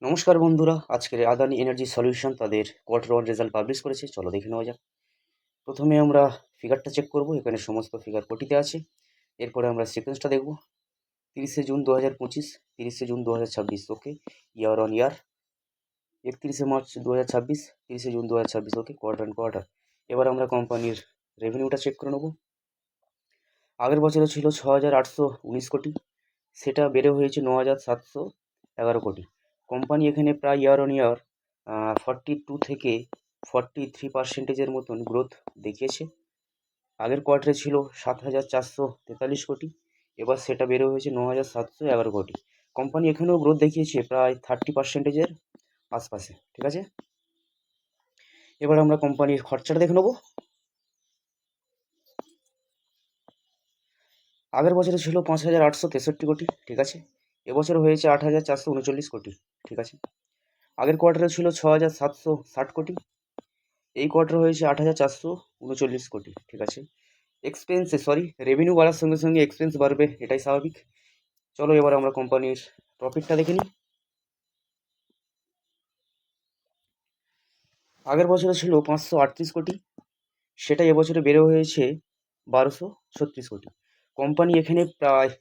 নমস্কার বন্ধুরা, আজকের আদানি এনার্জি সলিউশন তাদের কোয়ার্টার ওয়ান রেজাল্ট পাবলিশ করেছে। চলো দেখে নেওয়া যাক। প্রথমে আমরা ফিগারটা চেক করব। এখানে সমস্ত ফিগার কোটিতে আছে। এরপরে আমরা সিকোয়েন্সটা দেখব। 30শে জুন 2025, 30শে June 2026, okay. Year on year 31শে মার্চ 2026, 30শে June 2026, okay. Quarter on quarter. এবার আমরা কোম্পানির রেভিনিউটা চেক করে নেব। আগের বছরে ছিল 6,819 কোটি, সেটা বেড়ে হয়েছে 9,711 কোটি। কোম্পানি এখানে প্রায় ইয়ার অন ইয়ার 42 থেকে 43% মতন গ্রোথ দেখিয়েছে। আগের কোয়ার্টারে ছিল 7,443 কোটি, এবার সেটা বেড়ে হয়েছে 9,711 কোটি। কোম্পানি এখানেও গ্রোথ দেখিয়েছে প্রায় 30%-এর আশপাশে, ঠিক আছে। এবার আমরা কোম্পানির খরচাটা দেখে নেবো। আগের বছরে ছিল 5,863 কোটি, ঠিক আছে। এবছর হয়েছে 8,439 কোটি, ঠিক আছে। আগের কোয়ার্টারে ছিল 6,760 কোটি, এই কোয়ার্টার হয়েছে 8,439 কোটি, ঠিক আছে। রেভিনিউ বাড়ার সঙ্গে সঙ্গে এক্সপেন্স বাড়বে, এটাই স্বাভাবিক। চলো এবার আমরা কোম্পানির প্রফিটটা দেখে নিই। আগের বছরে ছিল 538 কোটি, সেটা এবছরে বেড়ে হয়েছে 1,236 কোটি। কোম্পানি এখানে প্রায়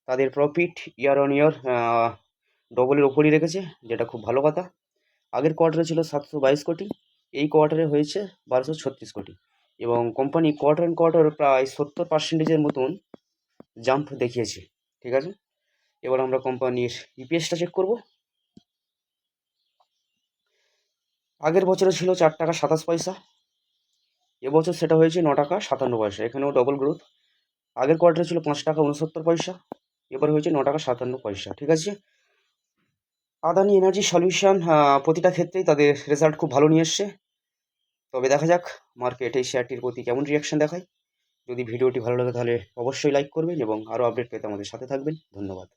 তাদের প্রফিট ইয়ার অন ইয়ার ডবলের ওপরই রেখেছে, যেটা খুব ভালো কথা। আগের কোয়ার্টারে ছিল 722 কোটি, এই কোয়ার্টারে হয়েছে 1,236 কোটি, এবং কোম্পানি কোয়ার্টার অন কোয়ার্টার প্রায় 70%-এর মতন জাম্প দেখিয়েছে, ঠিক আছে। এবার আমরা কোম্পানির ইপিএসটা চেক করব। আগের বছরে ছিল 4 টাকা 27 পয়সা, এবছর সেটা হয়েছে 9 টাকা 57 পয়সা, এখানেও ডবল গ্রোথ। আগের কোয়ার্টারে ছিল 5 টাকা 69 পয়সা, এবার হয়েছে 9 টাকা 57 পয়সা, ঠিক আছে। আদানি এনার্জি সলিউশন প্রতিটা ক্ষেত্রেই তাদের রেজাল্ট খুব ভালো নিয়ে এসছে। তবে দেখা যাক মার্কেট এই শেয়ারটির প্রতি কেমন রিয়াকশন দেখায়। যদি ভিডিওটি ভালো লাগে তাহলে অবশ্যই লাইক করবেন এবং আরও আপডেট পেতে আমাদের সাথে থাকবেন। ধন্যবাদ।